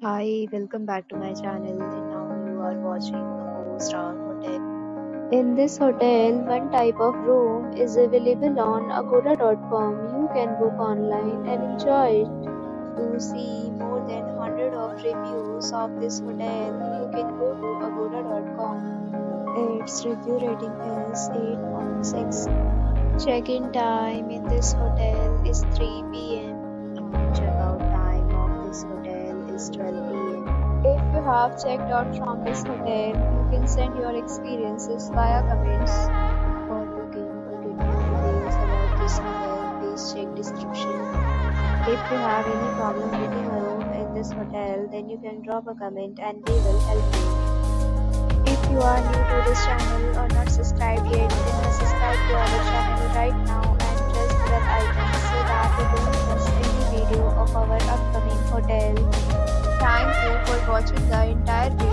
Hi, welcome back to my channel. And now you are watching a 4-star hotel. In this hotel, one type of room is available on agoda.com. You can book online and enjoy it. To see more than 100 of reviews of this hotel, you can go to agoda.com. Its review rating is 8.6. Check-in time in this hotel is 3 p.m. and check-out time of this hotel is 12 p.m. If you have checked out from this hotel, you can send your experiences via comments. For booking or getting details about this hotel, please check description. If you have any problem getting a room in this hotel, then you can drop a comment and we will help you. If you are new to this channel or not subscribed yet, then subscribe to our channel right now and press the bell icon so that you don't miss any video of our upcoming hotel. Thank you for watching the entire video.